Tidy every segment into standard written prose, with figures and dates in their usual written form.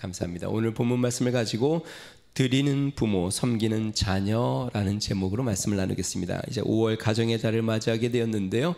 감사합니다. 오늘 본문 말씀을 가지고 드리는 부모, 섬기는 자녀라는 제목으로 말씀을 나누겠습니다. 이제 5월 가정의 달을 맞이하게 되었는데요.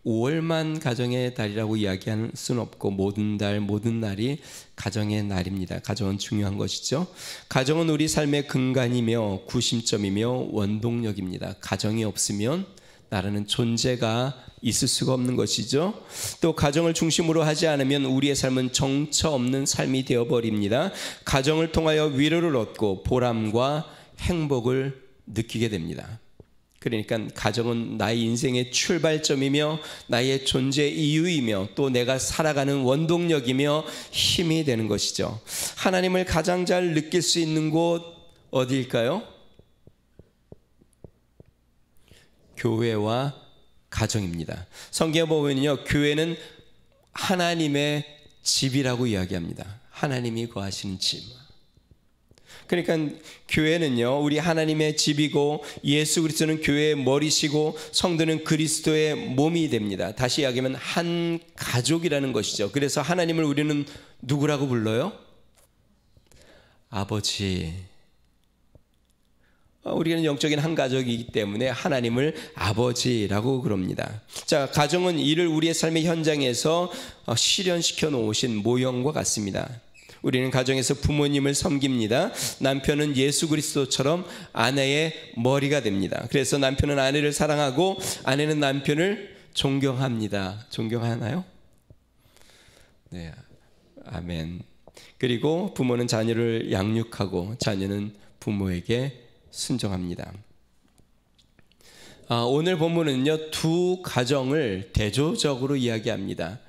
5월만 가정의 달이라고 이야기할 수는 없고 모든 달, 모든 날이 가정의 날입니다. 가정은 중요한 것이죠. 가정은 우리 삶의 근간이며 구심점이며 원동력입니다. 가정이 없으면 나라는 존재가 있을 수가 없는 것이죠. 또 가정을 중심으로 하지 않으면 우리의 삶은 정처 없는 삶이 되어버립니다. 가정을 통하여 위로를 얻고 보람과 행복을 느끼게 됩니다. 그러니까 가정은 나의 인생의 출발점이며 나의 존재 이유이며 또 내가 살아가는 원동력이며 힘이 되는 것이죠. 하나님을 가장 잘 느낄 수 있는 곳 어디일까요? 교회와 가정입니다. 성경에 보면요, 교회는 하나님의 집이라고 이야기합니다. 하나님이 거하시는 집. 그러니까 교회는요, 우리 하나님의 집이고 예수 그리스도는 교회의 머리시고 성도는 그리스도의 몸이 됩니다. 다시 이야기하면 한 가족이라는 것이죠. 그래서 하나님을 우리는 누구라고 불러요? 아버지. 우리는 영적인 한 가족이기 때문에 하나님을 아버지라고 그럽니다. 자, 가정은 이를 우리의 삶의 현장에서 실현시켜 놓으신 모형과 같습니다. 우리는 가정에서 부모님을 섬깁니다. 남편은 예수 그리스도처럼 아내의 머리가 됩니다. 그래서 남편은 아내를 사랑하고 아내는 남편을 존경합니다. 존경하나요? 네, 아멘. 그리고 부모는 자녀를 양육하고 자녀는 부모에게 순종합니다. 오늘 본문은요, 두 가정을 대조적으로 이야기합니다.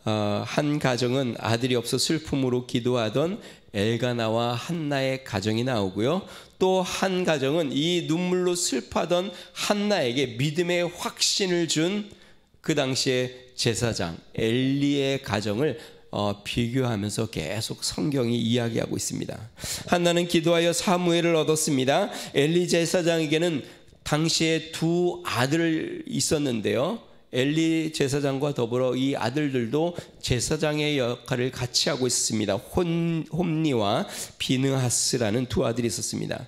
한 가정은 아들이 없어 슬픔으로 기도하던 엘가나와 한나의 가정이 나오고요. 또 한 가정은 이 눈물로 슬퍼하던 한나에게 믿음의 확신을 준 그 당시의 제사장 엘리의 가정을 비교하면서 계속 성경이 이야기하고 있습니다. 한나는 기도하여 사무엘을 얻었습니다. 엘리 제사장에게는 당시에 두 아들 있었는데요. 엘리 제사장과 더불어 이 아들들도 제사장의 역할을 같이 하고 있습니다. 홈니와 비느하스라는 두 아들이 있었습니다.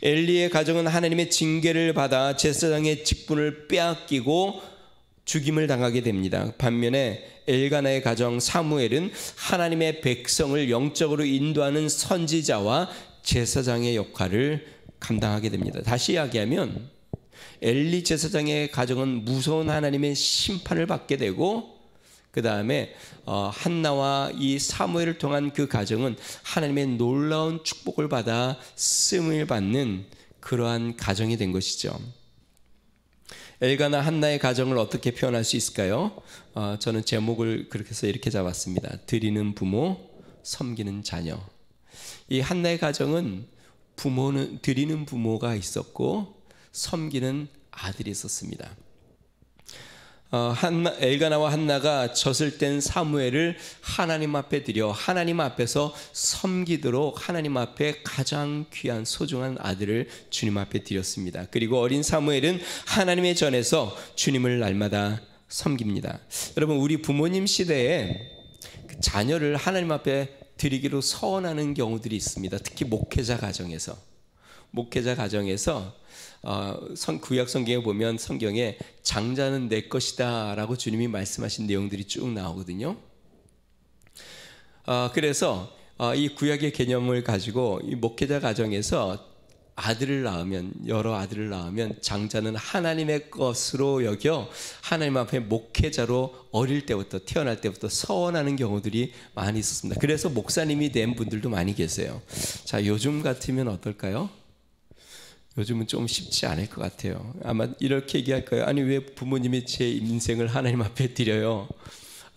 엘리의 가정은 하나님의 징계를 받아 제사장의 직분을 빼앗기고 죽임을 당하게 됩니다. 반면에 엘가나의 가정 사무엘은 하나님의 백성을 영적으로 인도하는 선지자와 제사장의 역할을 감당하게 됩니다. 다시 이야기하면 엘리 제사장의 가정은 무서운 하나님의 심판을 받게 되고 그 다음에 한나와 이 사무엘을 통한 그 가정은 하나님의 놀라운 축복을 받아 쓰임을 받는 그러한 가정이 된 것이죠. 엘가나 한나의 가정을 어떻게 표현할 수 있을까요? 저는 제목을 그렇게 해서 이렇게 잡았습니다. 드리는 부모, 섬기는 자녀. 이 한나의 가정은 드리는 부모가 있었고 섬기는 아들이 있었습니다. 엘가나와 한나가 젖을 뗀 사무엘을 하나님 앞에 드려 하나님 앞에서 섬기도록 하나님 앞에 가장 귀한 소중한 아들을 주님 앞에 드렸습니다. 그리고 어린 사무엘은 하나님의 전에서 주님을 날마다 섬깁니다. 여러분, 우리 부모님 시대에 자녀를 하나님 앞에 드리기로 서원하는 경우들이 있습니다. 특히 목회자 가정에서 구약 성경에 보면 성경에 장자는 내 것이다 라고 주님이 말씀하신 내용들이 쭉 나오거든요. 그래서 이 구약의 개념을 가지고 이 목회자 가정에서 여러 아들을 낳으면 장자는 하나님의 것으로 여겨 하나님 앞에 목회자로 태어날 때부터 서원하는 경우들이 많이 있었습니다. 그래서 목사님이 된 분들도 많이 계세요. 자, 요즘 같으면 어떨까요? 요즘은 좀 쉽지 않을 것 같아요. 아마 이렇게 얘기할 거예요. 아니, 왜 부모님이 제 인생을 하나님 앞에 드려요?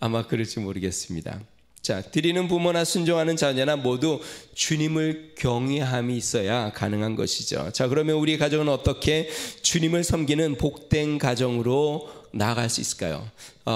아마 그럴지 모르겠습니다. 자, 드리는 부모나 순종하는 자녀나 모두 주님을 경외함이 있어야 가능한 것이죠. 자, 그러면 우리 가정은 어떻게 주님을 섬기는 복된 가정으로 나아갈 수 있을까요?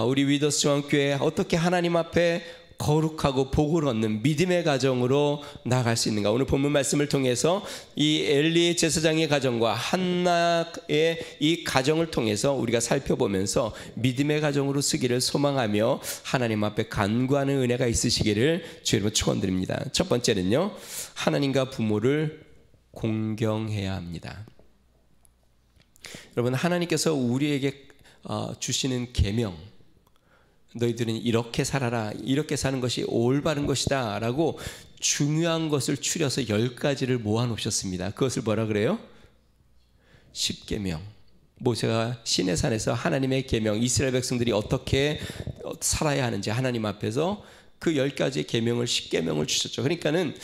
우리 위더스 중앙교회 어떻게 하나님 앞에 거룩하고 복을 얻는 믿음의 가정으로 나아갈 수 있는가? 오늘 본문 말씀을 통해서 이 엘리 제사장의 가정과 한나의 이 가정을 통해서 우리가 살펴보면서 믿음의 가정으로 쓰기를 소망하며 하나님 앞에 간구하는 은혜가 있으시기를 주의 이름으로 축원드립니다. 첫 번째는요, 하나님과 부모를 공경해야 합니다. 여러분, 하나님께서 우리에게 주시는 계명, 너희들은 이렇게 살아라, 이렇게 사는 것이 올바른 것이다 라고 중요한 것을 추려서 10가지를 모아놓으셨습니다. 그것을 뭐라 그래요? 십계명. 모세가 시내산에서 하나님의 계명, 이스라엘 백성들이 어떻게 살아야 하는지 하나님 앞에서 그 10가지의 계명을, 십계명을 주셨죠. 그러니까는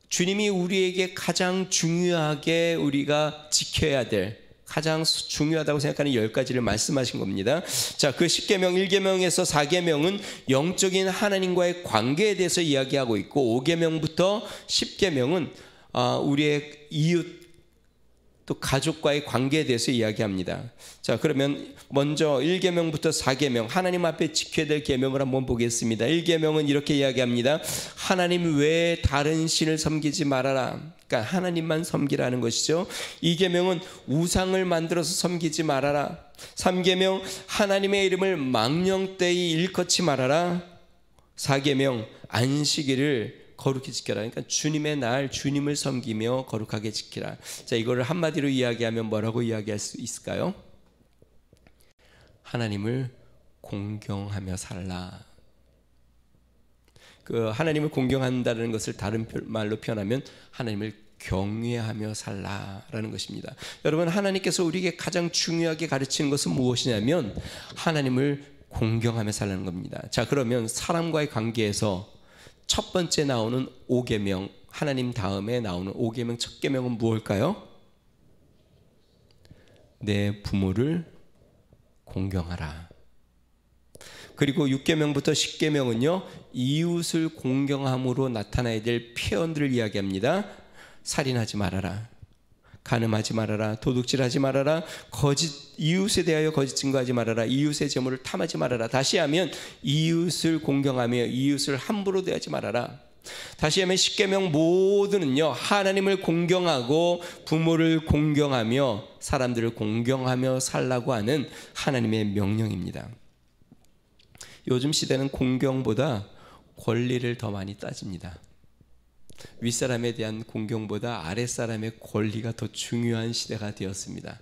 주님이 우리에게 가장 중요하게 우리가 지켜야 될, 가장 중요하다고 생각하는 10가지를 말씀하신 겁니다. 자, 그 10계명, 1계명에서 4계명은 영적인 하나님과의 관계에 대해서 이야기하고 있고, 5계명부터 10계명은 우리의 이웃 또 가족과의 관계에 대해서 이야기합니다. 자, 그러면 먼저 1계명부터 4계명, 하나님 앞에 지켜야 될 계명을 한번 보겠습니다. 1계명은 이렇게 이야기합니다. 하나님 외에 다른 신을 섬기지 말아라. 그러니까 하나님만 섬기라는 것이죠. 2계명은 우상을 만들어서 섬기지 말아라. 3계명, 하나님의 이름을 망령되이 일컫지 말아라. 4계명, 안식일을 거룩히 지켜라. 그러니까 주님의 날, 주님을 섬기며 거룩하게 지키라. 자, 이거를 한마디로 이야기하면 뭐라고 이야기할 수 있을까요? 하나님을 공경하며 살라. 그 하나님을 공경한다는 것을 다른 말로 표현하면 하나님을 경외하며 살라라는 것입니다. 여러분, 하나님께서 우리에게 가장 중요하게 가르치는 것은 무엇이냐면 하나님을 공경하며 살라는 겁니다. 자, 그러면 사람과의 관계에서 첫 번째 나오는 5계명, 하나님 다음에 나오는 5계명 첫 계명은 무엇일까요? 내 부모를 공경하라. 그리고 6계명부터 10계명은요, 이웃을 공경함으로 나타나야 될 표현들을 이야기합니다. 살인하지 말아라, 간음하지 말아라, 도둑질하지 말아라, 이웃에 대하여 거짓 증거하지 말아라, 이웃의 재물을 탐하지 말아라. 다시 하면 이웃을 공경하며 이웃을 함부로 대하지 말아라. 다시 하면 10계명 모두는요, 하나님을 공경하고 부모를 공경하며 사람들을 공경하며 살라고 하는 하나님의 명령입니다. 요즘 시대는 공경보다 권리를 더 많이 따집니다. 윗사람에 대한 공경보다 아랫사람의 권리가 더 중요한 시대가 되었습니다.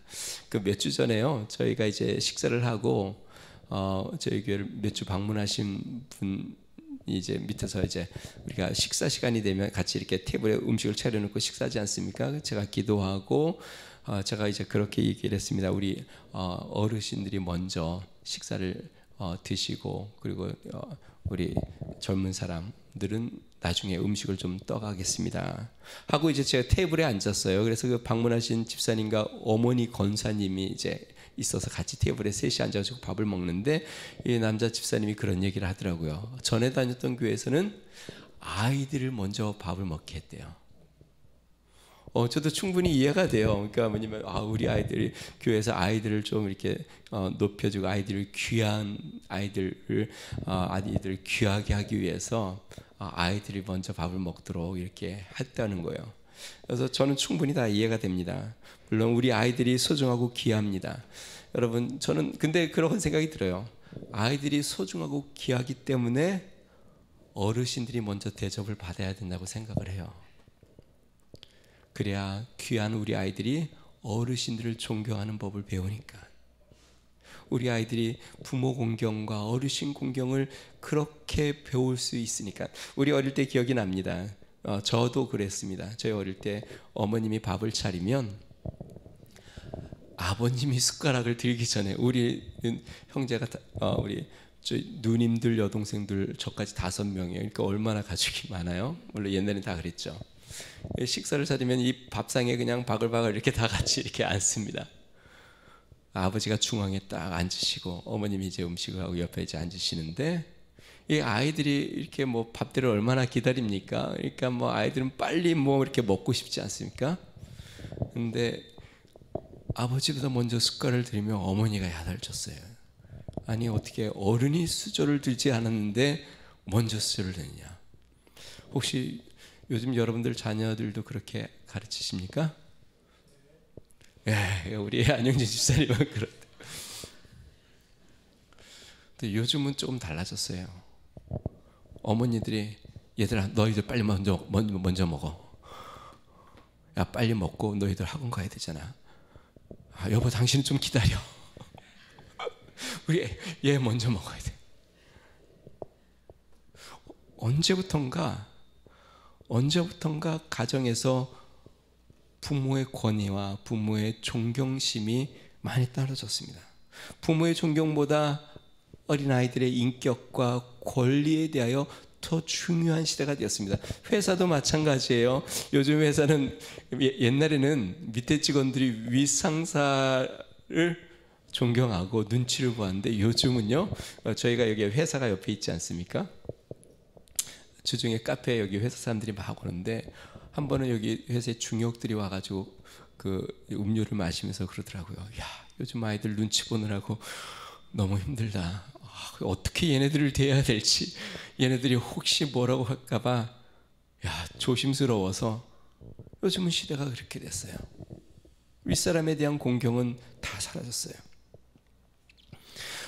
그 몇 주 전에요, 저희가 이제 식사를 하고 저희 교회를 몇 주 방문하신 분 이제 밑에서 이제 우리가 식사 시간이 되면 같이 이렇게 테이블에 음식을 차려놓고 식사하지 않습니까? 제가 기도하고 제가 이제 그렇게 얘기를 했습니다. 우리 어르신들이 먼저 식사를 드시고, 그리고 우리 젊은 사람들은 나중에 음식을 좀 떠가겠습니다 하고 이제 제가 테이블에 앉았어요. 그래서 그 방문하신 집사님과 어머니 권사님이 이제 있어서 같이 테이블에 셋이 앉아가지고 밥을 먹는데, 이 남자 집사님이 그런 얘기를 하더라고요. 전에 다녔던 교회에서는 아이들을 먼저 밥을 먹게 했대요. 저도 충분히 이해가 돼요. 그러니까 뭐냐면 우리 아이들이 교회에서 아이들을 좀 이렇게 높여주고 아이들을 귀한 아이들을 귀하게 하기 위해서 아이들이 먼저 밥을 먹도록 이렇게 했다는 거예요. 그래서 저는 충분히 다 이해가 됩니다. 물론 우리 아이들이 소중하고 귀합니다. 여러분, 저는 근데 그런 생각이 들어요. 아이들이 소중하고 귀하기 때문에 어르신들이 먼저 대접을 받아야 된다고 생각을 해요. 그래야 귀한 우리 아이들이 어르신들을 존경하는 법을 배우니까. 우리 아이들이 부모 공경과 어르신 공경을 그렇게 배울 수 있으니까. 우리 어릴 때 기억이 납니다. 저도 그랬습니다. 저희 어릴 때 어머님이 밥을 차리면 아버님이 숟가락을 들기 전에, 우리 형제가 우리 누님들 여동생들 저까지 5명이에요. 그러니까 얼마나 가족이 많아요. 물론 옛날엔 다 그랬죠. 식사를 차리면 이 밥상에 그냥 바글바글 이렇게 다 같이 이렇게 앉습니다. 아버지가 중앙에 딱 앉으시고 어머님이 이제 음식을 하고 옆에 이제 앉으시는데, 이 아이들이 이렇게 뭐 밥들을 얼마나 기다립니까? 그러니까 뭐 아이들은 빨리 뭐 이렇게 먹고 싶지 않습니까? 근데 아버지보다 먼저 숟갈을 들이면 어머니가 야단을 쳤어요. 아니, 어떻게 어른이 수저를 들지 않았는데 먼저 쓰느냐. 혹시 요즘 여러분들 자녀들도 그렇게 가르치십니까? 예, 우리 안영진 집사님은 그렇대. 근데 요즘은 조금 달라졌어요. 어머니들이 얘들아 너희들 빨리 먼저 먹어. 야 빨리 먹고 너희들 학원 가야 되잖아. 아, 여보 당신 좀 기다려. 우리 얘 먼저 먹어야 돼. 언제부턴가 가정에서 부모의 권위와 부모의 존경심이 많이 떨어졌습니다. 부모의 존경보다 어린아이들의 인격과 권리에 대하여 더 중요한 시대가 되었습니다. 회사도 마찬가지예요. 요즘 회사는 옛날에는 밑에 직원들이 윗상사를 존경하고 눈치를 보았는데 요즘은요, 저희가 여기 회사가 옆에 있지 않습니까? 주중에 카페에 여기 회사 사람들이 막 오는데 한 번은 여기 회사에 중역들이 와가지고 그 음료를 마시면서 그러더라고요. 야, 요즘 아이들 눈치 보느라고 너무 힘들다. 어떻게 얘네들을 대해야 될지, 얘네들이 혹시 뭐라고 할까봐 조심스러워서 요즘은 시대가 그렇게 됐어요. 윗사람에 대한 공경은 다 사라졌어요.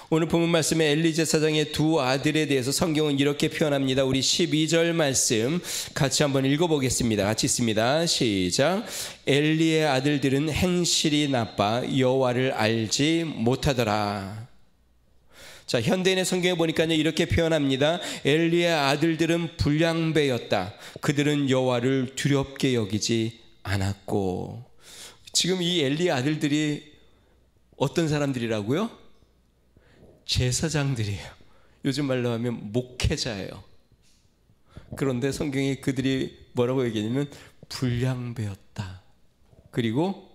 오늘 본문 말씀에 엘리 제사장의 두 아들에 대해서 성경은 이렇게 표현합니다. 우리 12절 말씀 같이 한번 읽어보겠습니다. 같이 읽습니다. 시작. 엘리의 아들들은 행실이 나빠 여호와를 알지 못하더라. 자, 현대인의 성경에 보니까요 이렇게 표현합니다. 엘리의 아들들은 불량배였다. 그들은 여호와를 두렵게 여기지 않았고. 지금 이 엘리의 아들들이 어떤 사람들이라고요? 제사장들이에요. 요즘 말로 하면 목회자예요. 그런데 성경이 그들이 뭐라고 얘기하냐면 불량배였다. 그리고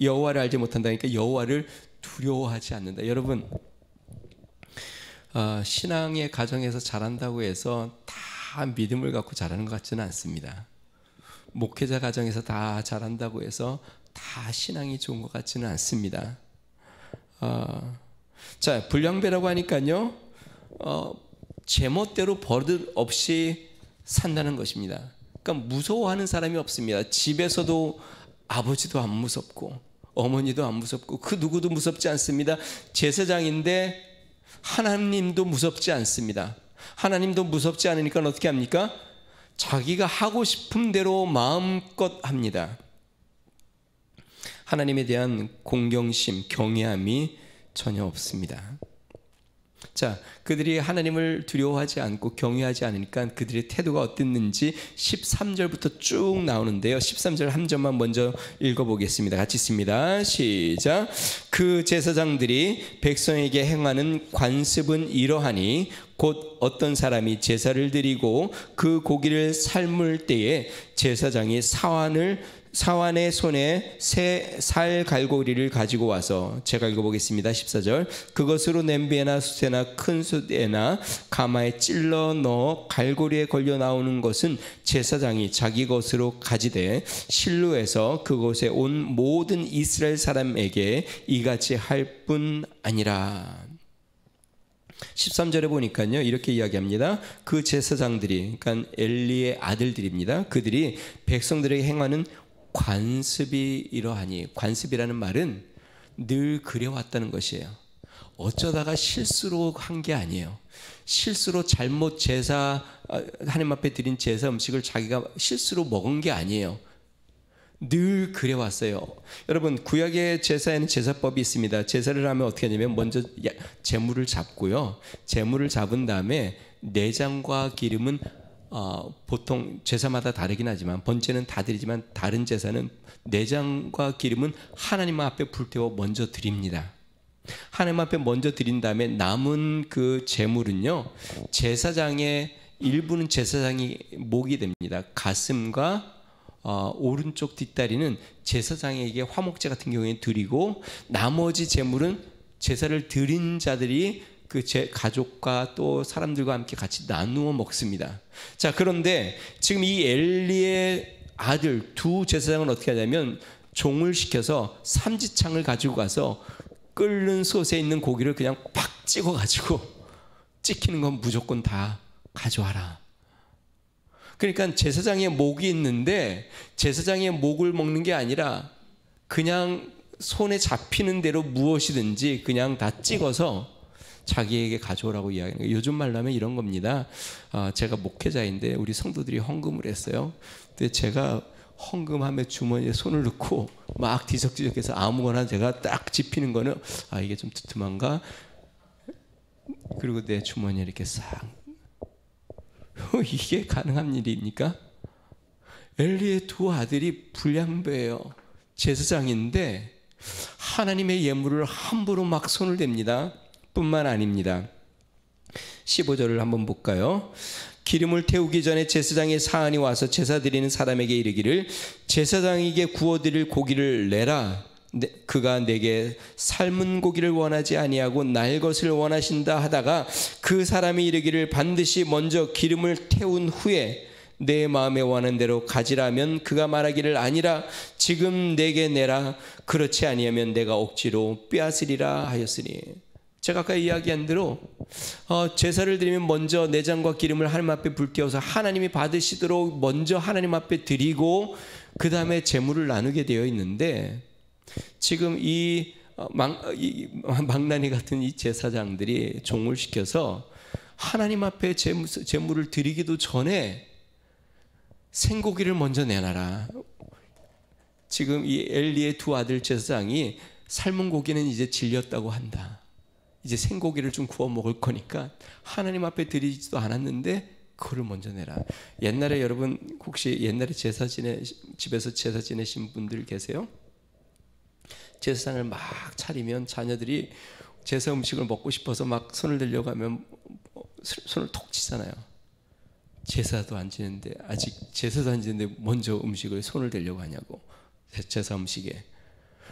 여호와를 알지 못한다니까 여호와를 두려워하지 않는다. 여러분, 신앙의 가정에서 자란다고 해서 다 믿음을 갖고 자라는 것 같지는 않습니다. 목회자 가정에서 다 자란다고 해서 다 신앙이 좋은 것 같지는 않습니다. 자, 불량배라고 하니까요, 제멋대로 버릇 없이 산다는 것입니다. 그러니까 무서워하는 사람이 없습니다. 집에서도 아버지도 안 무섭고 어머니도 안 무섭고 그 누구도 무섭지 않습니다. 제사장인데 하나님도 무섭지 않습니다. 하나님도 무섭지 않으니까 어떻게 합니까? 자기가 하고 싶은 대로 마음껏 합니다. 하나님에 대한 공경심, 경외함이 전혀 없습니다. 자, 그들이 하나님을 두려워하지 않고 경외하지 않으니까 그들의 태도가 어땠는지 13절부터 쭉 나오는데요. 13절 한 절만 먼저 읽어보겠습니다. 같이 읽습니다. 시작. 그 제사장들이 백성에게 행하는 관습은 이러하니 곧 어떤 사람이 제사를 드리고 그 고기를 삶을 때에 제사장이 사환의 손에 새 살 갈고리를 가지고 와서, 제가 읽어보겠습니다. 14절. 그것으로 냄비에나 숯에나 큰 숯에나 가마에 찔러 넣어 갈고리에 걸려 나오는 것은 제사장이 자기 것으로 가지되 실로에서 그곳에 온 모든 이스라엘 사람에게 이같이 할 뿐 아니라. 13절에 보니까요 이렇게 이야기합니다. 그 제사장들이, 그러니까 엘리의 아들들입니다. 그들이 백성들에게 행하는 관습이 이러하니, 관습이라는 말은 늘 그래왔다는 것이에요. 어쩌다가 실수로 한 게 아니에요. 실수로 잘못 하나님 앞에 드린 제사 음식을 자기가 실수로 먹은 게 아니에요. 늘 그래왔어요. 여러분, 구약의 제사에는 제사법이 있습니다. 제사를 하면 어떻게 하냐면 먼저 제물을 잡고요, 제물을 잡은 다음에 내장과 기름은 보통 제사마다 다르긴 하지만 번제는 다 드리지만 다른 제사는 내장과 기름은 하나님 앞에 불태워 먼저 드립니다. 하나님 앞에 먼저 드린 다음에 남은 그 제물은요, 제사장의 일부는 제사장이 목이 됩니다. 가슴과 오른쪽 뒷다리는 제사장에게 화목제 같은 경우에 드리고, 나머지 제물은 제사를 드린 자들이 그 제 가족과 또 사람들과 함께 같이 나누어 먹습니다. 자, 그런데 지금 이 엘리의 아들 두 제사장은 어떻게 하냐면 종을 시켜서 삼지창을 가지고 가서 끓는 솥에 있는 고기를 그냥 팍 찍어 가지고, 찍히는 건 무조건 다 가져와라. 그러니까 제사장의 목이 있는데 제사장의 목을 먹는 게 아니라 그냥 손에 잡히는 대로 무엇이든지 그냥 다 찍어서 자기에게 가져오라고 이야기하는 거예요. 요즘 말로 하면 이런 겁니다. 제가 목회자인데 우리 성도들이 헌금을 했어요. 근데 제가 헌금함에 주머니에 손을 넣고 막 뒤적뒤적해서 아무거나 제가 딱 집히는 거는 이게 좀 두툼한가? 그리고 내 주머니에 이렇게 싹 이게 가능한 일입니까? 엘리의 두 아들이 불량배예요. 제사장인데 하나님의 예물을 함부로 막 손을 댑니다. 뿐만 아닙니다. 15절을 한번 볼까요? 기름을 태우기 전에 제사장의 사안이 와서 제사 드리는 사람에게 이르기를 제사장에게 구워드릴 고기를 내라. 그가 내게 삶은 고기를 원하지 아니하고 날 것을 원하신다 하다가 그 사람이 이르기를 반드시 먼저 기름을 태운 후에 내 마음에 원하는 대로 가지라면 그가 말하기를 아니라 지금 내게 내라. 그렇지 아니하면 내가 억지로 빼앗으리라 하였으니. 제가 아까 이야기한 대로 제사를 드리면 먼저 내장과 기름을 하나님 앞에 불태워서 하나님이 받으시도록 먼저 하나님 앞에 드리고 그 다음에 제물을 나누게 되어 있는데 지금 이 망나니 같은 이 제사장들이 종을 시켜서 하나님 앞에 제물을 드리기도 전에 생고기를 먼저 내놔라. 지금 이 엘리의 두 아들 제사장이 삶은 고기는 이제 질렸다고 한다. 이제 생고기를 좀 구워 먹을 거니까 하나님 앞에 드리지도 않았는데 그거를 먼저 내라. 옛날에 여러분 혹시 옛날에 집에서 제사 지내신 분들 계세요? 제사상을 막 차리면 자녀들이 제사 음식을 먹고 싶어서 막 손을 들려고 하면 손을 톡 치잖아요. 제사도 안 지는데 아직 제사도 안 지는데 먼저 음식을 손을 대려고 하냐고. 제사 음식에.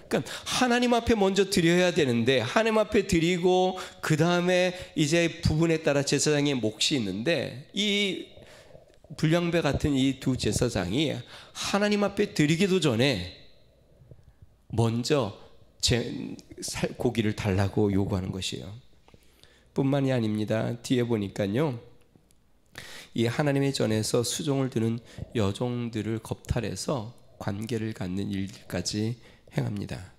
그러니까 하나님 앞에 먼저 드려야 되는데 하나님 앞에 드리고 그 다음에 이제 부분에 따라 제사장의 몫이 있는데 이 불량배 같은 이 두 제사장이 하나님 앞에 드리기도 전에 먼저 고기를 달라고 요구하는 것이에요. 뿐만이 아닙니다. 뒤에 보니까요. 이 하나님의 전에서 수종을 드는 여종들을 겁탈해서 관계를 갖는 일까지 행합니다.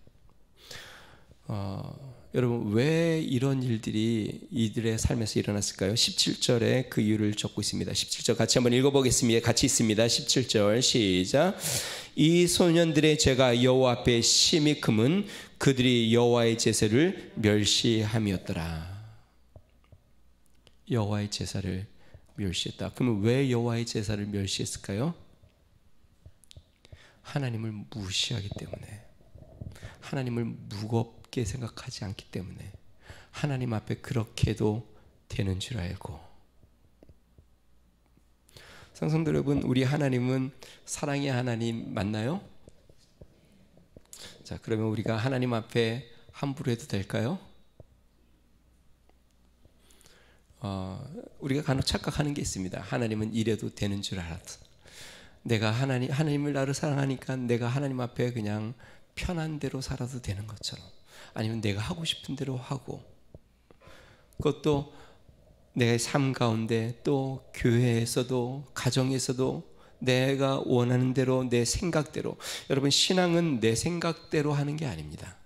여러분 왜 이런 일들이 이들의 삶에서 일어났을까요? 17절에 그 이유를 적고 있습니다. 17절 같이 한번 읽어보겠습니다. 같이 있습니다. 17절 시작. 이 소년들의 죄가 여호와 앞에 심히 금은 그들이 여호와의 제사를 멸시함이었더라. 여호와의 제사를 멸시했다. 그러면 왜 여호와의 제사를 멸시했을까요? 하나님을 무시하기 때문에, 하나님을 무겁게 생각하지 않기 때문에, 하나님 앞에 그렇게도 되는 줄 알고. 성도 여러분, 우리 하나님은 사랑의 하나님 맞나요? 자, 그러면 우리가 하나님 앞에 함부로 해도 될까요? 우리가 간혹 착각하는 게 있습니다. 하나님은 이래도 되는 줄 알았어. 내가 하나님을 나를 사랑하니까 내가 하나님 앞에 그냥 편한 대로 살아도 되는 것처럼, 아니면 내가 하고 싶은 대로 하고, 그것도 내 삶 가운데 또 교회에서도 가정에서도 내가 원하는 대로 내 생각대로. 여러분 신앙은 내 생각대로 하는 게 아닙니다.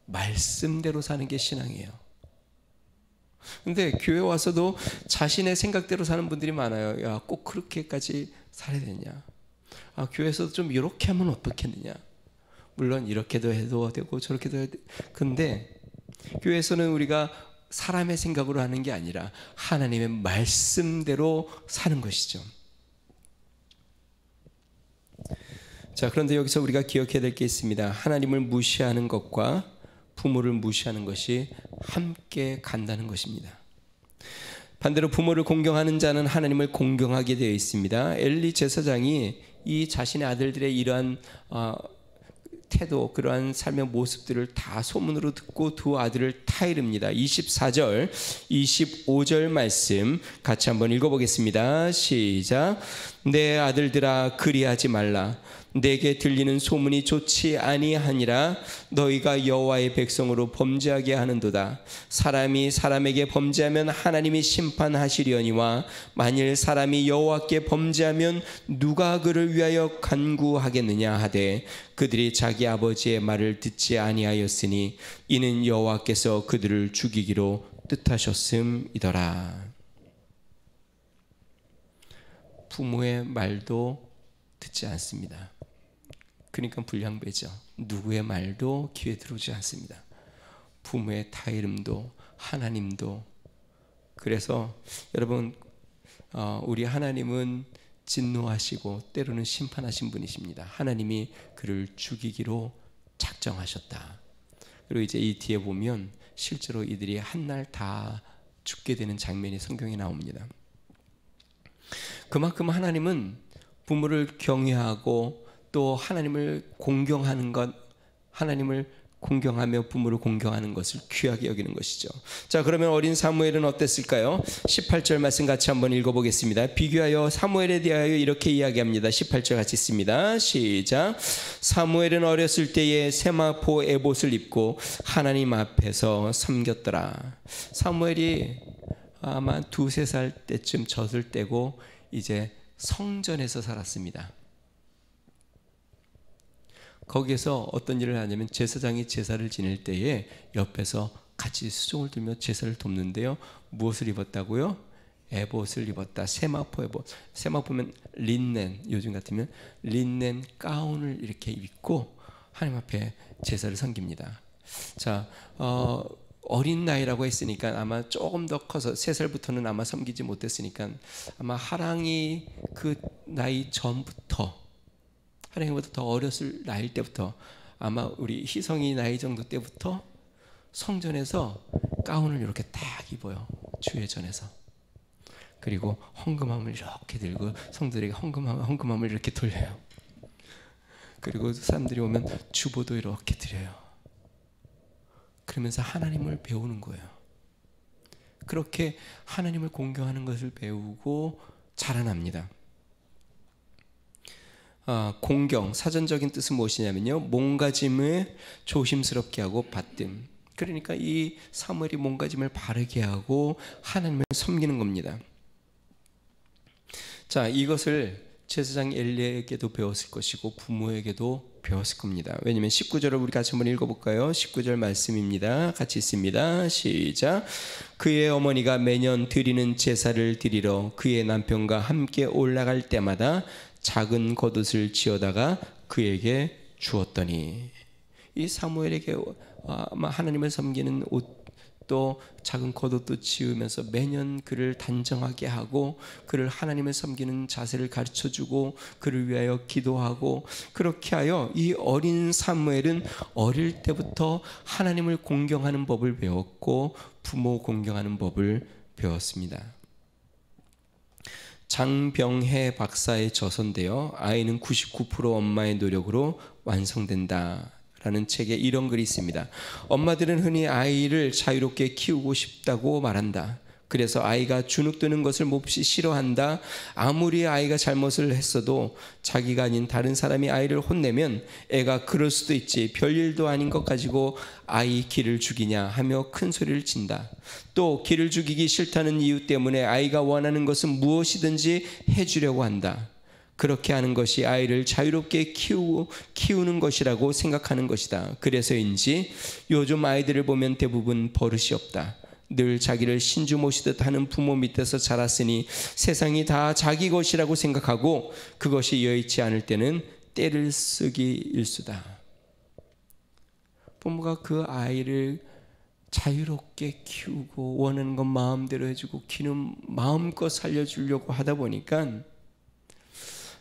말씀대로 사는 게 신앙이에요. 근데 교회 와서도 자신의 생각대로 사는 분들이 많아요. 야, 꼭 그렇게까지 살아야 되냐? 교회에서도 좀 이렇게 하면 어떻겠느냐? 물론 이렇게도 해도 되고 저렇게도 해도 되고. 근데 교회에서는 우리가 사람의 생각으로 하는 게 아니라 하나님의 말씀대로 사는 것이죠. 자, 그런데 여기서 우리가 기억해야 될 게 있습니다. 하나님을 무시하는 것과 부모를 무시하는 것이 함께 간다는 것입니다. 반대로 부모를 공경하는 자는 하나님을 공경하게 되어 있습니다. 엘리 제사장이 이 자신의 아들들의 이러한 태도, 그러한 삶의 모습들을 다 소문으로 듣고 두 아들을 타이릅니다. 24절, 25절 말씀 같이 한번 읽어보겠습니다. 시작. 내 아들들아 그리하지 말라. 내게 들리는 소문이 좋지 아니하니라. 너희가 여호와의 백성으로 범죄하게 하는도다. 사람이 사람에게 범죄하면 하나님이 심판하시려니와 만일 사람이 여호와께 범죄하면 누가 그를 위하여 간구하겠느냐 하되 그들이 자기 아버지의 말을 듣지 아니하였으니 이는 여호와께서 그들을 죽이기로 뜻하셨음이더라. 부모의 말도 듣지 않습니다. 그러니까 불량배죠. 누구의 말도 귀에 들어오지 않습니다. 부모의 타이름도 하나님도. 그래서 여러분, 우리 하나님은 진노하시고 때로는 심판하신 분이십니다. 하나님이 그를 죽이기로 작정하셨다. 그리고 이제 이 뒤에 보면 실제로 이들이 한날 다 죽게 되는 장면이 성경에 나옵니다. 그만큼 하나님은 부모를 경외하고 또 하나님을 공경하는 것, 하나님을 공경하며 부모를 공경하는 것을 귀하게 여기는 것이죠. 자, 그러면 어린 사무엘은 어땠을까요? 18절 말씀 같이 한번 읽어보겠습니다. 비교하여 사무엘에 대하여 이렇게 이야기합니다. 18절 같이 읽습니다. 시작. 사무엘은 어렸을 때에 세마포 에봇을 입고 하나님 앞에서 섬겼더라. 사무엘이 아마 2-3살 때쯤 젖을 떼고 이제 성전에서 살았습니다. 거기에서 어떤 일을 하냐면 제사장이 제사를 지낼 때에 옆에서 같이 수종을 들며 제사를 돕는데요. 무엇을 입었다고요? 에봇을 입었다. 세마포 에봇. 세마포면 린넨, 요즘 같으면 린넨 가운을 이렇게 입고 하나님 앞에 제사를 섬깁니다. 자, 어린 나이라고 했으니까 아마 조금 더 커서 3살부터는 아마 섬기지 못했으니까 아마 하랑이 그 나이 전부터, 하랑이보다 더 어렸을 나이 때부터, 아마 우리 희성이 나이 정도 때부터 성전에서 가운을 이렇게 딱 입어요. 주회전에서. 그리고 헌금함을 이렇게 들고 성도들에게 헌금함을 이렇게 돌려요. 그리고 사람들이 오면 주보도 이렇게 드려요. 그러면서 하나님을 배우는 거예요. 그렇게 하나님을 공경하는 것을 배우고 자라납니다. 공경, 사전적인 뜻은 무엇이냐면요, 몸가짐을 조심스럽게 하고 받듦. 그러니까 이 사무엘이 몸가짐을 바르게 하고 하나님을 섬기는 겁니다. 자, 이것을 제사장 엘리에게도 배웠을 것이고 부모에게도 배웠을 겁니다. 왜냐하면 19절을 우리 같이 한번 읽어볼까요? 19절 말씀입니다. 같이 있습니다. 시작. 그의 어머니가 매년 드리는 제사를 드리러 그의 남편과 함께 올라갈 때마다 작은 겉옷을 지어다가 그에게 주었더니, 이 사무엘에게 아마 하나님을 섬기는 옷, 또 작은 겉옷도 지으면서 매년 그를 단정하게 하고 그를 하나님을 섬기는 자세를 가르쳐주고 그를 위하여 기도하고, 그렇게 하여 이 어린 사무엘은 어릴 때부터 하나님을 공경하는 법을 배웠고 부모 공경하는 법을 배웠습니다. 장병해 박사의 저서인데요, 아이는 99% 엄마의 노력으로 완성된다 라는 책에 이런 글이 있습니다. 엄마들은 흔히 아이를 자유롭게 키우고 싶다고 말한다. 그래서 아이가 주눅드는 것을 몹시 싫어한다. 아무리 아이가 잘못을 했어도 자기가 아닌 다른 사람이 아이를 혼내면 애가 그럴 수도 있지, 별일도 아닌 것 가지고 아이 기를 죽이냐 하며 큰 소리를 친다. 또 기를 죽이기 싫다는 이유 때문에 아이가 원하는 것은 무엇이든지 해주려고 한다. 그렇게 하는 것이 아이를 자유롭게 키우는 것이라고 생각하는 것이다. 그래서인지 요즘 아이들을 보면 대부분 버릇이 없다. 늘 자기를 신주 모시듯 하는 부모 밑에서 자랐으니 세상이 다 자기 것이라고 생각하고 그것이 여의치 않을 때는 때를 쓰기 일수다. 부모가 그 아이를 자유롭게 키우고 원하는 것 마음대로 해주고 기는 마음껏 살려주려고 하다 보니까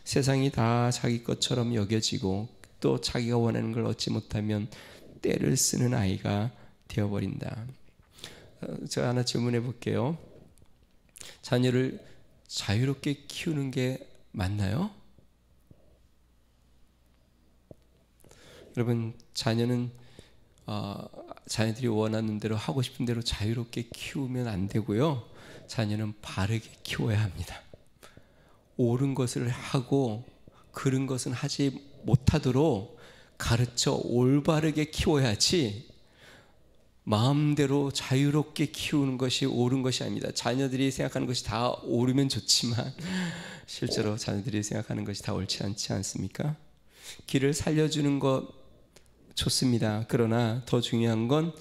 세상이 다 자기 것처럼 여겨지고 또 자기가 원하는 걸 얻지 못하면 때를 쓰는 아이가 되어버린다. 제가 하나 질문해 볼게요. 자녀를 자유롭게 키우는 게 맞나요? 여러분, 자녀들이 원하는 대로 하고 싶은 대로 자유롭게 키우면 안 되고요. 자녀는 바르게 키워야 합니다. 옳은 것을 하고 그른 것은 하지 못하도록 가르쳐 올바르게 키워야지 마음대로 자유롭게 키우는 것이 옳은 것이 아닙니다. 자녀들이 생각하는 것이 다 옳으면 좋지만 실제로 자녀들이 생각하는 것이 다 옳지 않지 않습니까? 길을 살려주는 것 좋습니다. 그러나 더 중요한 건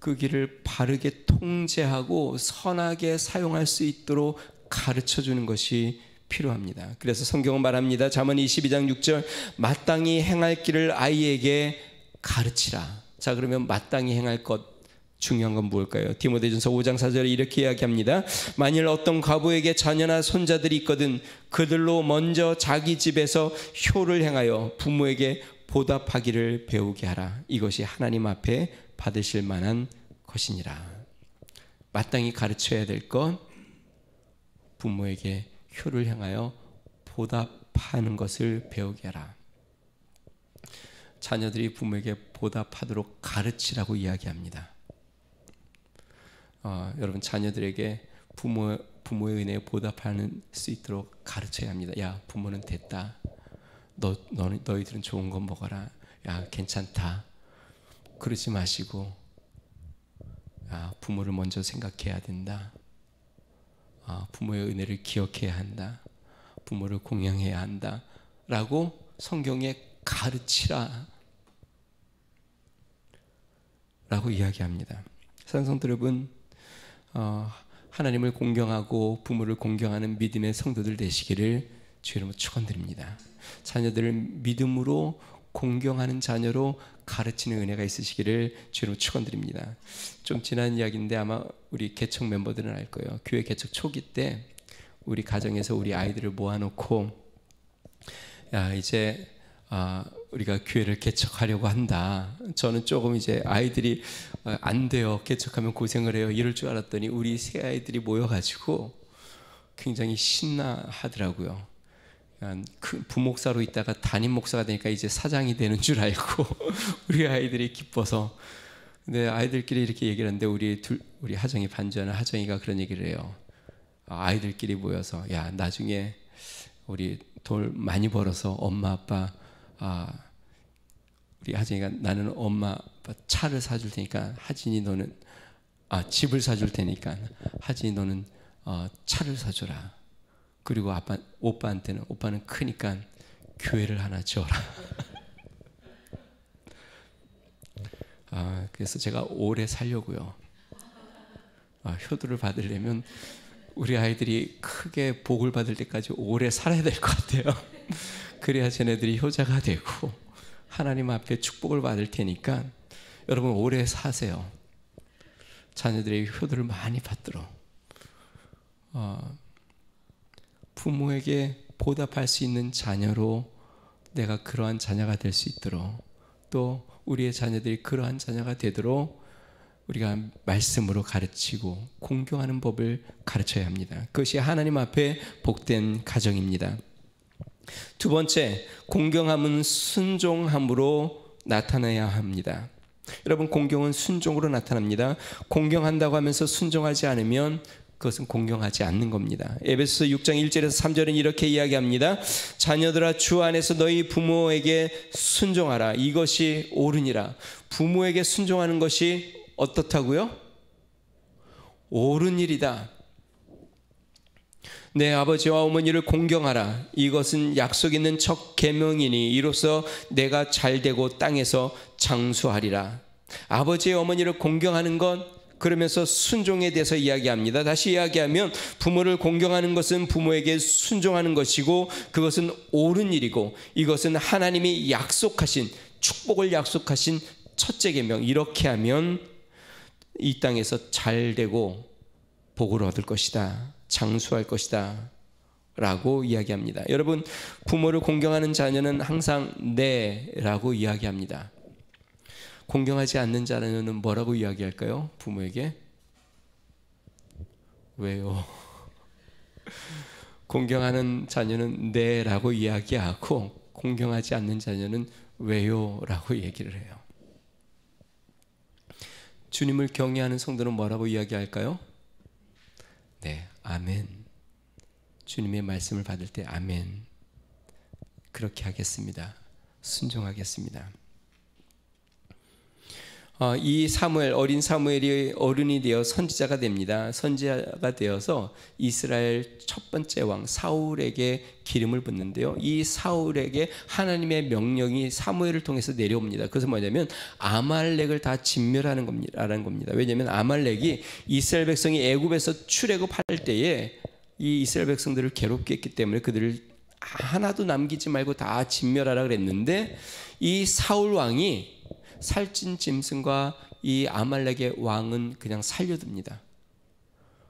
그 길을 바르게 통제하고 선하게 사용할 수 있도록 가르쳐주는 것이 필요합니다. 그래서 성경은 말합니다. 잠언 22장 6절, 마땅히 행할 길을 아이에게 가르치라. 자, 그러면 마땅히 행할 것 중요한 건 무엇일까요? 디모데전서 5장 4절에 이렇게 이야기합니다. 만일 어떤 과부에게 자녀나 손자들이 있거든 그들로 먼저 자기 집에서 효를 행하여 부모에게 보답하기를 배우게 하라. 이것이 하나님 앞에 받으실 만한 것이니라. 마땅히 가르쳐야 될 것, 부모에게 효를 행하여 보답하는 것을 배우게 하라. 자녀들이 부모에게 보답하도록 가르치라고 이야기합니다. 여러분, 자녀들에게 부모의 은혜에 보답하는 수 있도록 가르쳐야 합니다. 야, 부모는 됐다. 너희들은 좋은 거 먹어라. 야, 괜찮다. 그러지 마시고, 야, 부모를 먼저 생각해야 된다. 부모의 은혜를 기억해야 한다. 부모를 공양해야 한다. 라고 성경에 가르치라. 라고 이야기합니다. 사랑성도 여러분, 하나님을 공경하고 부모를 공경하는 믿음의 성도들 되시기를 주의 이름으로 축원드립니다. 자녀들을 믿음으로 공경하는 자녀로 가르치는 은혜가 있으시기를 주로 축원드립니다. 좀 지난 이야기인데 아마 우리 개척 멤버들은 알 거예요. 교회 개척 초기 때 우리 가정에서 우리 아이들을 모아놓고, 야, 이제 우리가 교회를 개척하려고 한다. 저는 조금 이제 아이들이 안 돼요, 개척하면 고생을 해요, 이럴 줄 알았더니 우리 새 아이들이 모여가지고 굉장히 신나하더라고요. 부목사로 있다가 담임 목사가 되니까 이제 사장이 되는 줄 알고 우리 아이들이 기뻐서. 근데 아이들끼리 이렇게 얘기를 하는데 우리 하정이 반주하는 하정이가 그런 얘기를 해요. 아이들끼리 모여서, 야, 나중에 우리 돈 많이 벌어서 엄마 아빠, 우리 하정이가, 나는 엄마 아빠 차를 사줄 테니까 하진이 너는 집을 사줄 테니까 하진이 너는 차를 사줘라. 그리고 오빠한테는, 오빠는 크니까 교회를 하나 지어라. 그래서 제가 오래 살려고요. 효도를 받으려면 우리 아이들이 크게 복을 받을 때까지 오래 살아야 될 것 같아요. 그래야 쟤네들이 효자가 되고 하나님 앞에 축복을 받을 테니까 여러분 오래 사세요. 자녀들의 효도를 많이 받도록. 부모에게 보답할 수 있는 자녀로 내가 그러한 자녀가 될 수 있도록, 또 우리의 자녀들이 그러한 자녀가 되도록 우리가 말씀으로 가르치고 공경하는 법을 가르쳐야 합니다. 그것이 하나님 앞에 복된 가정입니다. 두 번째, 공경함은 순종함으로 나타나야 합니다. 여러분, 공경은 순종으로 나타납니다. 공경한다고 하면서 순종하지 않으면 그것은 공경하지 않는 겁니다. 에베소서 6장 1절에서 3절은 이렇게 이야기합니다. 자녀들아, 주 안에서 너희 부모에게 순종하라. 이것이 옳으니라. 부모에게 순종하는 것이 어떻다고요? 옳은 일이다. 내 아버지와 어머니를 공경하라. 이것은 약속 있는 첫 계명이니 이로써 내가 잘되고 땅에서 장수하리라. 아버지와 어머니를 공경하는 것, 그러면서 순종에 대해서 이야기합니다. 다시 이야기하면 부모를 공경하는 것은 부모에게 순종하는 것이고 그것은 옳은 일이고 이것은 하나님이 약속하신, 축복을 약속하신 첫째 계명. 이렇게 하면 이 땅에서 잘되고 복을 얻을 것이다, 장수할 것이다 라고 이야기합니다. 여러분, 부모를 공경하는 자녀는 항상 네 라고 이야기합니다. 공경하지 않는 자녀는 뭐라고 이야기할까요? 부모에게? 왜요? 공경하는 자녀는 네 라고 이야기하고 공경하지 않는 자녀는 왜요? 라고 얘기를 해요. 주님을 경외하는 성도는 뭐라고 이야기할까요? 네, 아멘. 주님의 말씀을 받을 때 아멘. 그렇게 하겠습니다 순종하겠습니다. 이 사무엘, 어린 사무엘이 어른이 되어 선지자가 됩니다. 선지자가 되어서 이스라엘 첫 번째 왕 사울에게 기름을 붓는데요. 이 사울에게 하나님의 명령이 사무엘을 통해서 내려옵니다. 그래서 뭐냐면 아말렉을 다 진멸하는 겁니다. 왜냐하면 아말렉이 이스라엘 백성이 애굽에서 출애굽할 때에 이 이스라엘 백성들을 괴롭게 했기 때문에 그들을 하나도 남기지 말고 다 진멸하라 그랬는데, 이 사울 왕이 살찐 짐승과 이 아말렉의 왕은 그냥 살려둡니다.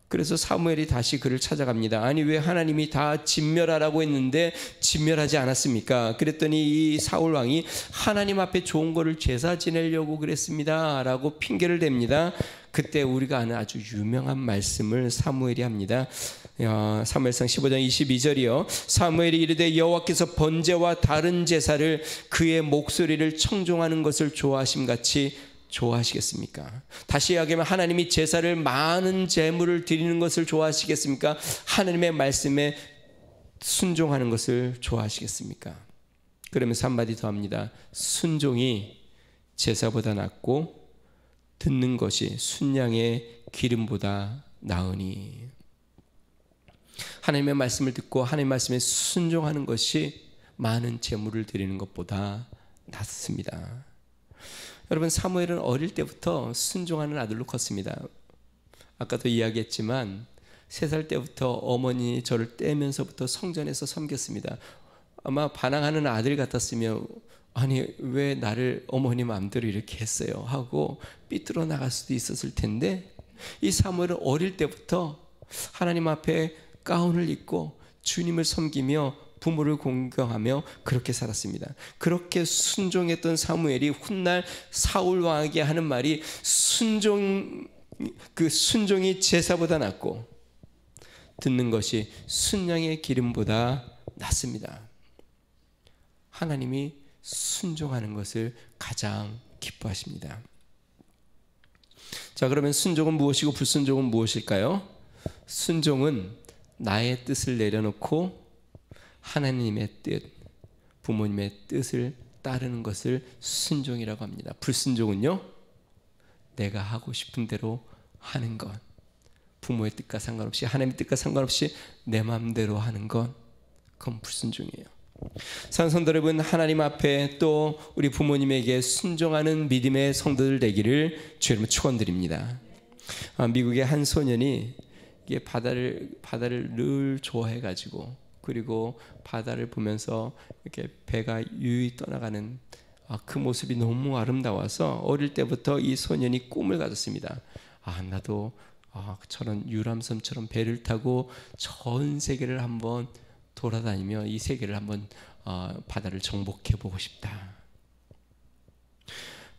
그래서 사무엘이 다시 그를 찾아갑니다. 아니, 왜 하나님이 다 진멸하라고 했는데 진멸하지 않았습니까? 그랬더니 이 사울 왕이 하나님 앞에 좋은 거를 제사 지내려고 그랬습니다 라고 핑계를 댑니다. 그때 우리가 아는 아주 유명한 말씀을 사무엘이 합니다. 사무엘상 15장 22절이요. 사무엘이 이르되 여호와께서 번제와 다른 제사를 그의 목소리를 청종하는 것을 좋아하심같이 좋아하시겠습니까? 다시 이야기하면 하나님이 제사를 많은 제물을 드리는 것을 좋아하시겠습니까? 하나님의 말씀에 순종하는 것을 좋아하시겠습니까? 그러면서 한마디 더 합니다. 순종이 제사보다 낫고 듣는 것이 순양의 기름보다 나으니. 하나님의 말씀을 듣고 하나님의 말씀에 순종하는 것이 많은 제물을 드리는 것보다 낫습니다. 여러분, 사무엘은 어릴 때부터 순종하는 아들로 컸습니다. 아까도 이야기했지만 3살 때부터 어머니 저를 떼면서부터 성전에서 섬겼습니다. 아마 반항하는 아들 같았으면 아니 왜 나를 어머니 마음대로 이렇게 했어요 하고 삐뚤어 나갈 수도 있었을 텐데, 이 사무엘은 어릴 때부터 하나님 앞에 가운을 입고 주님을 섬기며 부모를 공경하며 그렇게 살았습니다. 그렇게 순종했던 사무엘이 훗날 사울 왕에게 하는 말이 그 순종이 제사보다 낫고 듣는 것이 순양의 기름보다 낫습니다. 하나님이 순종하는 것을 가장 기뻐하십니다. 자, 그러면 순종은 무엇이고 불순종은 무엇일까요? 순종은 나의 뜻을 내려놓고 하나님의 뜻, 부모님의 뜻을 따르는 것을 순종이라고 합니다. 불순종은요, 내가 하고 싶은 대로 하는 것, 부모의 뜻과 상관없이 하나님의 뜻과 상관없이 내 마음대로 하는 것, 그건 불순종이에요. 사랑하는 성도 여러분, 하나님 앞에 또 우리 부모님에게 순종하는 믿음의 성도들 되기를 주의 이름으로 축원드립니다. 미국의 한 소년이 이게 바다를 늘 좋아해가지고, 그리고 바다를 보면서 이렇게 배가 유유히 떠나가는 그 모습이 너무 아름다워서 어릴 때부터 이 소년이 꿈을 가졌습니다. 나도 저런 유람선처럼 배를 타고 전 세계를 한번 돌아다니며 이 세계를 한번 바다를 정복해 보고 싶다.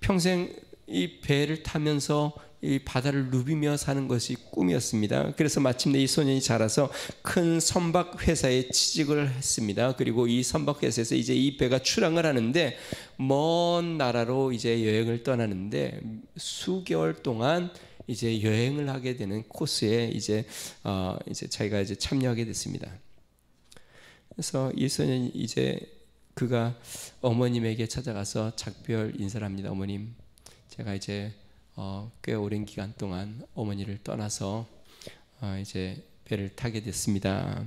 평생 이 배를 타면서 이 바다를 누비며 사는 것이 꿈이었습니다. 그래서 마침내 이 소년이 자라서 큰 선박 회사에 취직을 했습니다. 그리고 이 선박 회사에서 이제 이 배가 출항을 하는데 먼 나라로 이제 여행을 떠나는데 수개월 동안 이제 여행을 하게 되는 코스에 이제 자기가 이제 참여하게 됐습니다. 그래서 이 소년이 이제 그가 어머님에게 찾아가서 작별 인사를 합니다. 어머님, 제가 이제 꽤 오랜 기간 동안 어머니를 떠나서 이제 배를 타게 됐습니다.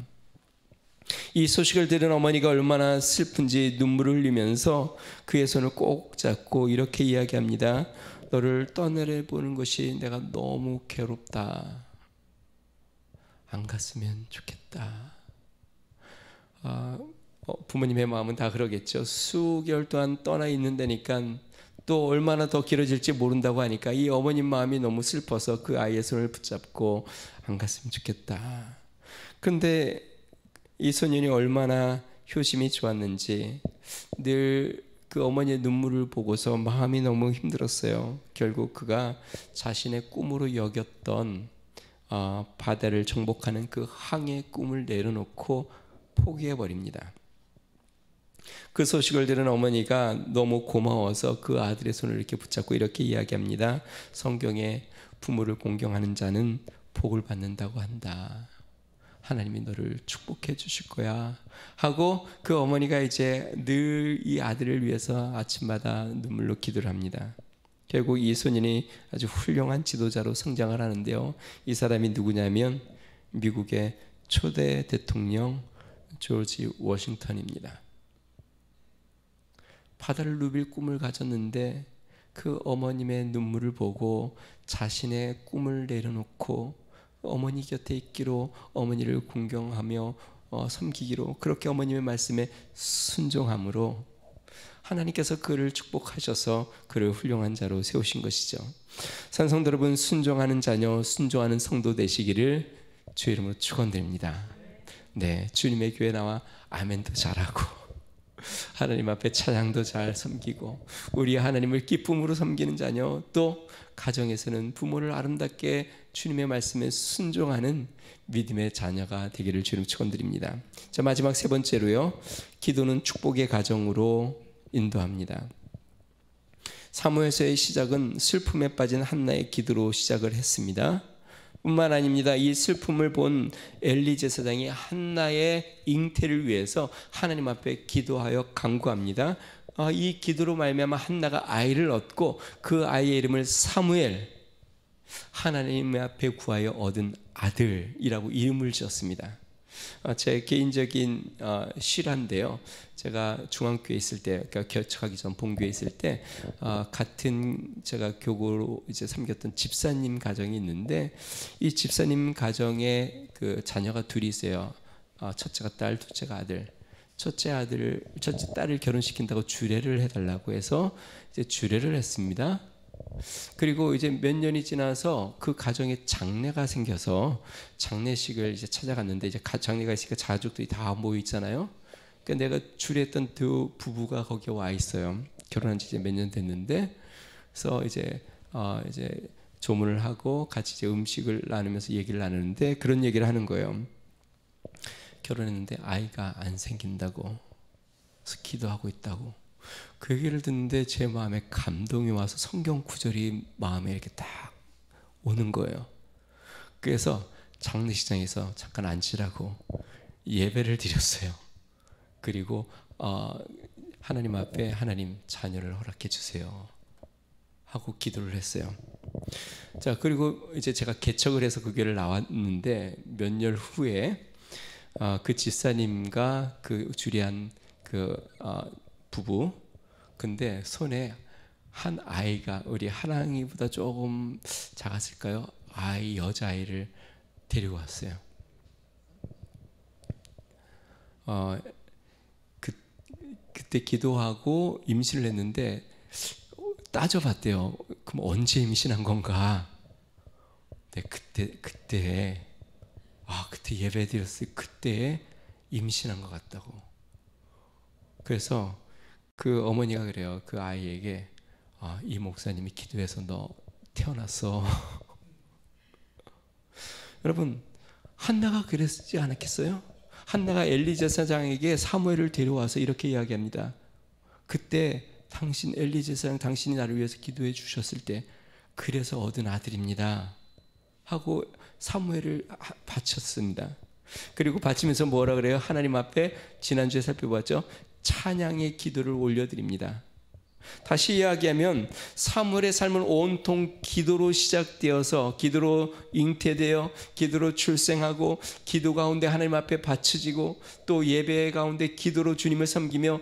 이 소식을 들은 어머니가 얼마나 슬픈지 눈물을 흘리면서 그의 손을 꼭 잡고 이렇게 이야기합니다. 너를 떠내보는 것이 내가 너무 괴롭다. 안 갔으면 좋겠다. 부모님의 마음은 다 그러겠죠. 수개월 동안 떠나 있는 데니까 또 얼마나 더 길어질지 모른다고 하니까 이 어머님 마음이 너무 슬퍼서 그 아이의 손을 붙잡고 안 갔으면 좋겠다. 그런데 이 소년이 얼마나 효심이 좋았는지 늘 그 어머니의 눈물을 보고서 마음이 너무 힘들었어요. 결국 그가 자신의 꿈으로 여겼던 바다를 정복하는 그 항해의 꿈을 내려놓고 포기해버립니다. 그 소식을 들은 어머니가 너무 고마워서 그 아들의 손을 이렇게 붙잡고 이렇게 이야기합니다. 성경에 부모를 공경하는 자는 복을 받는다고 한다. 하나님이 너를 축복해 주실 거야 하고 그 어머니가 이제 늘 이 아들을 위해서 아침마다 눈물로 기도를 합니다. 결국 이 소년이 아주 훌륭한 지도자로 성장을 하는데요. 이 사람이 누구냐면 미국의 초대 대통령 조지 워싱턴입니다. 바다를 누빌 꿈을 가졌는데 그 어머님의 눈물을 보고 자신의 꿈을 내려놓고 어머니 곁에 있기로, 어머니를 공경하며 섬기기로, 그렇게 어머님의 말씀에 순종함으로 하나님께서 그를 축복하셔서 그를 훌륭한 자로 세우신 것이죠. 산성도 여러분, 순종하는 자녀, 순종하는 성도 되시기를 주의 이름으로 축원드립니다. 네, 주님의 교회 나와 아멘도 잘하고 하나님 앞에 찬양도 잘 섬기고 우리 하나님을 기쁨으로 섬기는 자녀, 또 가정에서는 부모를 아름답게 주님의 말씀에 순종하는 믿음의 자녀가 되기를 주님 축원드립니다. 자, 마지막 세 번째로요, 기도는 축복의 가정으로 인도합니다. 사무엘서의 시작은 슬픔에 빠진 한나의 기도로 시작을 했습니다. 뿐만 아닙니다. 이 슬픔을 본 엘리 제사장이 한나의 잉태를 위해서 하나님 앞에 기도하여 간구합니다. 이 기도로 말미암아 한나가 아이를 얻고 그 아이의 이름을 사무엘, 하나님 앞에 구하여 얻은 아들이라고 이름을 지었습니다. 제 개인적인 실화인데요. 제가 중앙교회에 있을 때, 그러니까 개척하기 전 본교회에 있을 때 같은 제가 교구로 이제 섬겼던 집사님 가정이 있는데, 이 집사님 가정에 그 자녀가 둘이 있어요. 첫째가 딸, 둘째가 아들. 첫째 딸을 결혼시킨다고 주례를 해달라고 해서 이제 주례를 했습니다. 그리고 이제 몇 년이 지나서 그 가정에 장례가 생겨서 장례식을 이제 찾아갔는데, 이제 장례가 있으니까 가족들이 다 모여 있잖아요. 그러니까 내가 주례했던 두 부부가 거기에 와 있어요. 결혼한 지 이제 몇 년 됐는데, 그래서 이제 조문을 하고 같이 이제 음식을 나누면서 얘기를 나누는데 그런 얘기를 하는 거예요. 결혼했는데 아이가 안 생긴다고, 그래서 기도하고 있다고. 그 얘기를 듣는데 제 마음에 감동이 와서 성경 구절이 마음에 이렇게 딱 오는 거예요. 그래서 장례식장에서 잠깐 앉으라고 예배를 드렸어요. 그리고 하나님 앞에 하나님 자녀를 허락해 주세요 하고 기도를 했어요. 자, 그리고 이제 제가 개척을 해서 그 교회를 나왔는데 몇 년 후에 그 집사님과 그 주례한 그 부부, 근데 손에 한 아이가, 우리 하랑이보다 조금 작았을까요? 여자아이를 데리고 왔어요. 그때 기도하고 임신을 했는데 따져봤대요. 그럼 언제 임신한 건가? 네, 그때 예배드렸을 그때 임신한 것 같다고. 그래서 그 어머니가 그래요. 그 아이에게 이 목사님이 기도해서 너 태어났어. 여러분, 한나가 그랬지 않았겠어요? 한나가 엘리 제사장에게 사무엘을 데려와서 이렇게 이야기합니다. 그때 엘리 제사장, 당신이 나를 위해서 기도해 주셨을 때 그래서 얻은 아들입니다 하고 사무엘을 바쳤습니다. 그리고 바치면서 뭐라 그래요? 하나님 앞에 지난주에 살펴봤죠? 찬양의 기도를 올려드립니다. 다시 이야기하면 사무엘의 삶은 온통 기도로 시작되어서, 기도로 잉태되어, 기도로 출생하고, 기도 가운데 하나님 앞에 바쳐지고, 또 예배 가운데 기도로 주님을 섬기며,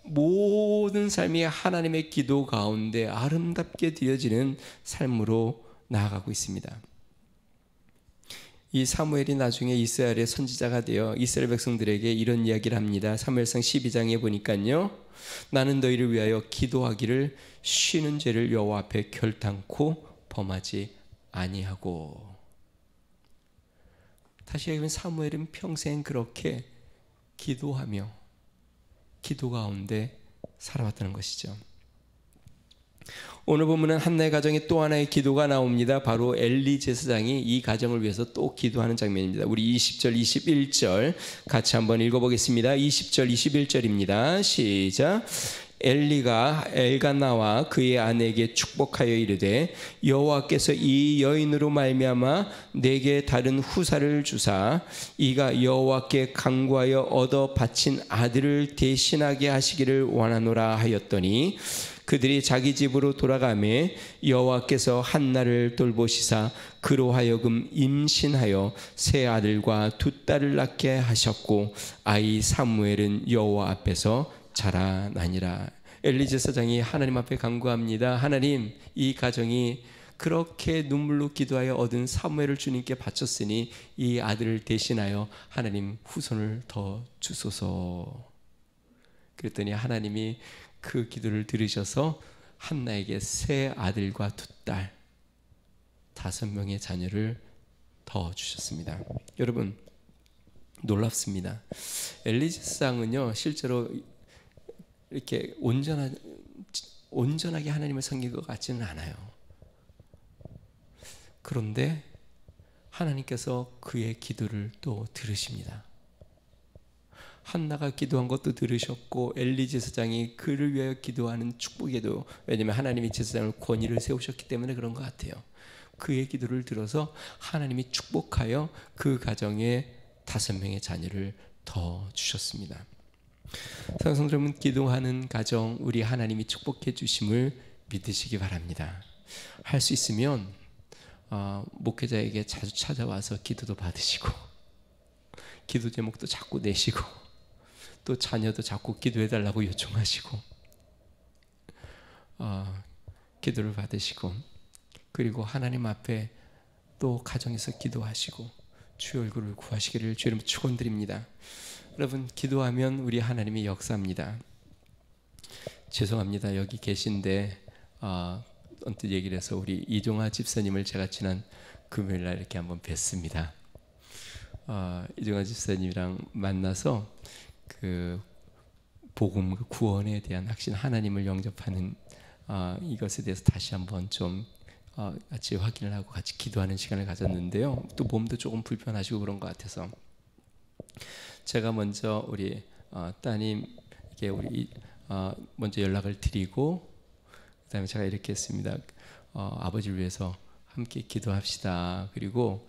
모든 삶이 하나님의 기도 가운데 아름답게 드려지는 삶으로 나아가고 있습니다. 이 사무엘이 나중에 이스라엘의 선지자가 되어 이스라엘 백성들에게 이런 이야기를 합니다. 사무엘상 12장에 보니까요, 나는 너희를 위하여 기도하기를 쉬는 죄를 여호와 앞에 결단코 범하지 아니하고. 다시 얘기하면 사무엘은 평생 그렇게 기도하며 기도 가운데 살아왔다는 것이죠. 오늘 본문은 한나의 가정에 또 하나의 기도가 나옵니다. 바로 엘리 제사장이 이 가정을 위해서 또 기도하는 장면입니다. 우리 20절, 21절 같이 한번 읽어보겠습니다. 20절, 21절입니다. 시작. 엘리가 엘가나와 그의 아내에게 축복하여 이르되 여호와께서 이 여인으로 말미암아 내게 다른 후사를 주사 이가 여호와께 간구하여 얻어 바친 아들을 대신하게 하시기를 원하노라 하였더니 그들이 자기 집으로 돌아가매 여호와께서 한나를 돌보시사 그로 하여금 임신하여 세 아들과 두 딸을 낳게 하셨고 아이 사무엘은 여호와 앞에서 자라나니라. 엘리 제사장이 하나님 앞에 간구합니다. 하나님, 이 가정이 그렇게 눈물로 기도하여 얻은 사무엘을 주님께 바쳤으니 이 아들을 대신하여 하나님 후손을 더 주소서. 그랬더니 하나님이 그 기도를 들으셔서 한나에게 세 아들과 두 딸, 5명의 자녀를 더 주셨습니다. 여러분, 놀랍습니다. 엘리 제사장은요 실제로 이렇게 온전하게 하나님을 섬긴 것 같지는 않아요. 그런데 하나님께서 그의 기도를 또 들으십니다. 한나가 기도한 것도 들으셨고 엘리 제사장이 그를 위하여 기도하는 축복에도, 왜냐하면 하나님이 제사장을 권위를 세우셨기 때문에 그런 것 같아요. 그의 기도를 들어서 하나님이 축복하여 그 가정에 5명의 자녀를 더 주셨습니다. 사랑하는 여러분, 기도하는 가정 우리 하나님이 축복해 주심을 믿으시기 바랍니다. 할 수 있으면 목회자에게 자주 찾아와서 기도도 받으시고 기도 제목도 자꾸 내시고 또 자녀도 자꾸 기도해달라고 요청하시고 기도를 받으시고 그리고 하나님 앞에 또 가정에서 기도하시고 주의 얼굴을 구하시기를 주님 축원드립니다. 여러분, 기도하면 우리 하나님이 역사합니다. 죄송합니다. 여기 계신데 언뜻 얘기를 해서 우리 이종화 집사님을 제가 지난 금요일날 이렇게 한번 뵀습니다. 이종화 집사님이랑 만나서 그 복음, 그 구원에 대한 확신, 하나님을 영접하는 이것에 대해서 다시 한번 좀 같이 확인을 하고 같이 기도하는 시간을 가졌는데요. 또 몸도 조금 불편하시고 그런 것 같아서 제가 먼저 우리 따님에게 우리 먼저 연락을 드리고 그다음에 제가 이렇게 했습니다. 아버지를 위해서 함께 기도합시다. 그리고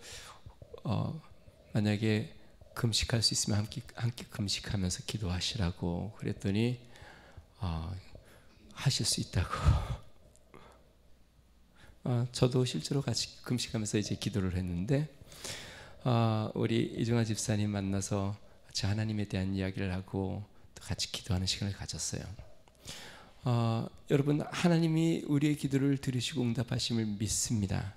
만약에 금식할 수 있으면 함께 금식하면서 기도하시라고 그랬더니 하실 수 있다고. 저도 실제로 같이 금식하면서 이제 기도를 했는데 우리 이종아 집사님 만나서 같이 하나님에 대한 이야기를 하고 또 같이 기도하는 시간을 가졌어요. 여러분, 하나님이 우리의 기도를 들으시고 응답하심을 믿습니다.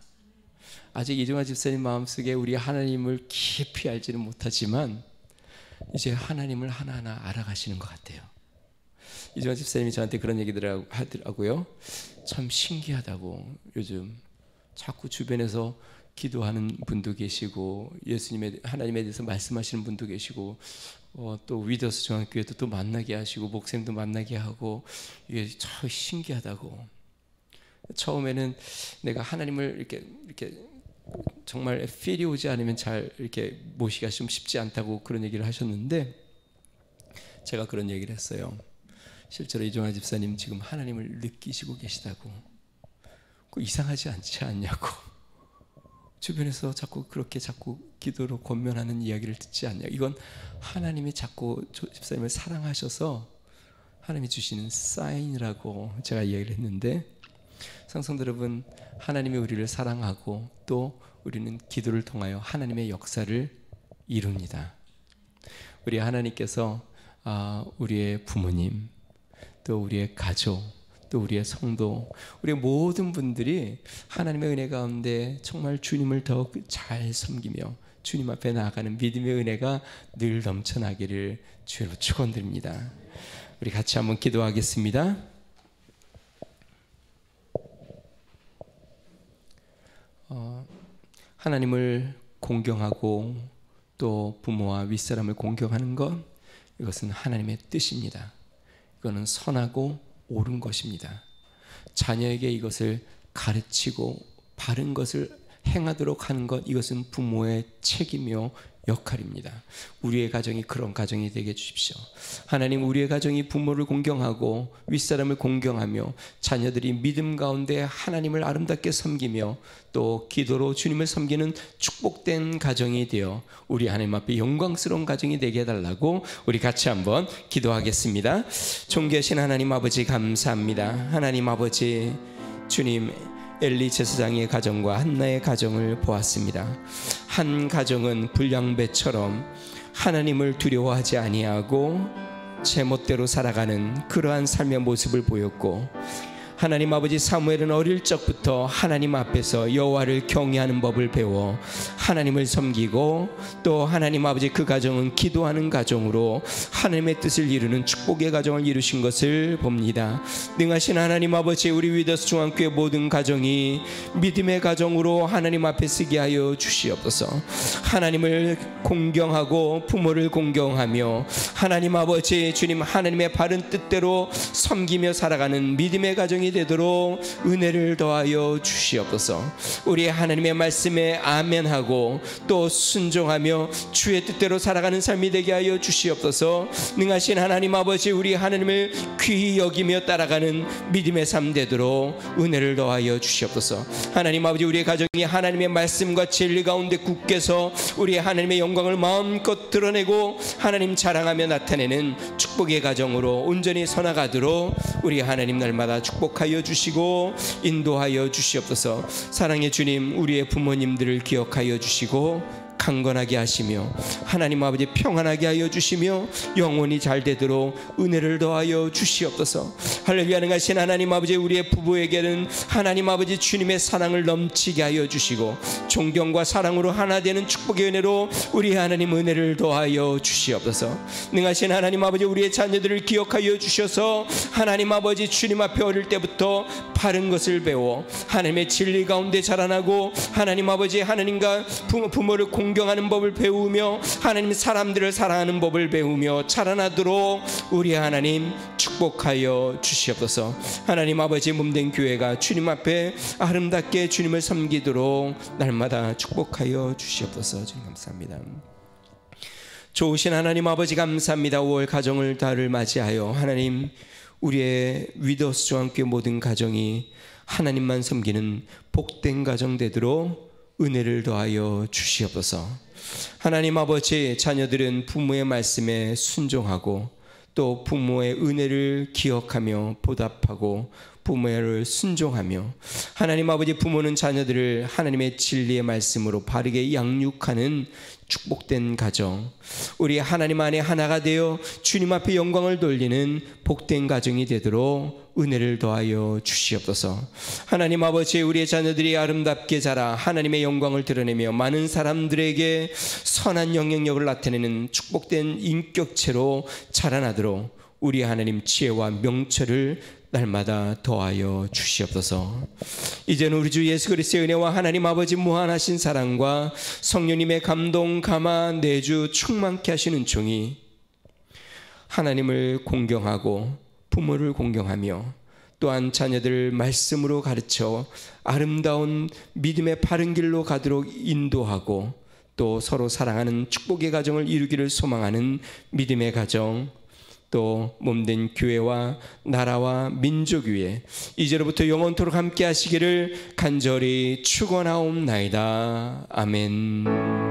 아직 이종아 집사님 마음속에 우리 하나님을 깊이 알지는 못하지만 이제 하나님을 하나하나 알아가시는 것 같아요. 이종아 집사님이 저한테 그런 얘기를 하더라고요. 참 신기하다고. 요즘 자꾸 주변에서 기도하는 분도 계시고 예수님의 하나님에 대해서 말씀하시는 분도 계시고 또 위더스 중앙교회도 또 만나게 하시고 목사님도 만나게 하고 이게 참 신기하다고. 처음에는 내가 하나님을 이렇게 정말 필이 오지 않으면 잘 이렇게 모시기가 좀 쉽지 않다고 그런 얘기를 하셨는데 제가 그런 얘기를 했어요. 실제로 이종아 집사님 지금 하나님을 느끼시고 계시다고. 그 이상하지 않지 않냐고. 주변에서 자꾸 기도로 권면하는 이야기를 듣지 않냐. 이건 하나님이 자꾸 집사님을 사랑하셔서 하나님이 주시는 사인이라고 제가 이야기를 했는데, 성도 여러분, 하나님이 우리를 사랑하고 또 우리는 기도를 통하여 하나님의 역사를 이룹니다. 우리 하나님께서 우리의 부모님, 또 우리의 가족, 또 우리의 성도, 우리의 모든 분들이 하나님의 은혜 가운데 정말 주님을 더 잘 섬기며 주님 앞에 나아가는 믿음의 은혜가 늘 넘쳐나기를 주로 축원드립니다. 우리 같이 한번 기도하겠습니다. 하나님을 공경하고 또 부모와 윗사람을 공경하는 것, 이것은 하나님의 뜻입니다. 이거는 선하고 옳은 것입니다. 자녀에게 이것을 가르치고 바른 것을 행하도록 하는 것, 이것은 부모의 책임이요 역할입니다. 우리의 가정이 그런 가정이 되게 해주십시오. 하나님, 우리의 가정이 부모를 공경하고 윗사람을 공경하며 자녀들이 믿음 가운데 하나님을 아름답게 섬기며 또 기도로 주님을 섬기는 축복된 가정이 되어 우리 하나님 앞에 영광스러운 가정이 되게 해달라고 우리 같이 한번 기도하겠습니다. 존귀하신 하나님 아버지, 감사합니다. 하나님 아버지, 주님, 엘리 제사장의 가정과 한나의 가정을 보았습니다. 한 가정은 불량배처럼 하나님을 두려워하지 아니하고 제멋대로 살아가는 그러한 삶의 모습을 보였고, 하나님 아버지, 사무엘은 어릴 적부터 하나님 앞에서 여호와를 경외하는 법을 배워 하나님을 섬기고, 또 하나님 아버지 그 가정은 기도하는 가정으로 하나님의 뜻을 이루는 축복의 가정을 이루신 것을 봅니다. 능하신 하나님 아버지, 우리 위더스 중앙교회 모든 가정이 믿음의 가정으로 하나님 앞에 쓰게 하여 주시옵소서. 하나님을 공경하고 부모를 공경하며 하나님 아버지, 주님, 하나님의 바른 뜻대로 섬기며 살아가는 믿음의 가정이 되도록 은혜를 더하여 주시옵소서. 우리 하나님의 말씀에 아멘하고 또 순종하며 주의 뜻대로 살아가는 삶이 되게 하여 주시옵소서. 능하신 하나님 아버지, 우리 하나님을 귀히 여기며 따라가는 믿음의 삶 되도록 은혜를 더하여 주시옵소서. 하나님 아버지, 우리의 가정이 하나님의 말씀과 진리 가운데 굳게서 우리 하나님의 영광을 마음껏 드러내고 하나님 자랑하며 나타내는 축복의 가정으로 온전히 서나가도록 우리 하나님 날마다 축복하여 주시고 인도하여 주시옵소서. 사랑의 주님, 우리의 부모님들을 기억하여 주시고 강건하게 하시며 하나님 아버지 평안하게 하여 주시며 영원히 잘 되도록 은혜를 더하여 주시옵소서. 할렐루야. 능하신 하나님 아버지, 우리의 부부에게는 하나님 아버지 주님의 사랑을 넘치게 하여 주시고 존경과 사랑으로 하나 되는 축복의 은혜로 우리 하나님 은혜를 더하여 주시옵소서. 능하신 하나님 아버지, 우리의 자녀들을 기억하여 주셔서 하나님 아버지 주님 앞에 어릴 때부터 바른 것을 배워 하나님의 진리 가운데 자라나고 하나님 아버지 하나님과 부모를 공경하는 법을 배우며 하나님 사람들을 사랑하는 법을 배우며 자라나도록 우리 하나님 축복하여 주시옵소서. 하나님 아버지, 몸된 교회가 주님 앞에 아름답게 주님을 섬기도록 날마다 축복하여 주시옵소서. 주님 감사합니다. 좋으신 하나님 아버지, 감사합니다. 5월 가정을 달을 맞이하여 하나님, 우리의 위더스 중앙교회 모든 가정이 하나님만 섬기는 복된 가정 되도록 은혜를 더하여 주시옵소서. 하나님 아버지, 자녀들은 부모의 말씀에 순종하고 또 부모의 은혜를 기억하며 보답하고 부모를 순종하며 하나님 아버지, 부모는 자녀들을 하나님의 진리의 말씀으로 바르게 양육하는 축복된 가정, 우리 하나님 안에 하나가 되어 주님 앞에 영광을 돌리는 복된 가정이 되도록 은혜를 더하여 주시옵소서. 하나님 아버지, 우리의 자녀들이 아름답게 자라 하나님의 영광을 드러내며 많은 사람들에게 선한 영향력을 나타내는 축복된 인격체로 자라나도록 우리 하나님 지혜와 명철을 날마다 더하여 주시옵소서. 이제는 우리 주 예수 그리스도의 은혜와 하나님 아버지 무한하신 사랑과 성령님의 감동 감화 내주 충만케 하시는 종이 하나님을 공경하고 부모를 공경하며 또한 자녀들을 말씀으로 가르쳐 아름다운 믿음의 바른 길로 가도록 인도하고 또 서로 사랑하는 축복의 가정을 이루기를 소망하는 믿음의 가정, 또 몸된 교회와 나라와 민족 위에 이제로부터 영원토록 함께 하시기를 간절히 축원하옵나이다. 아멘.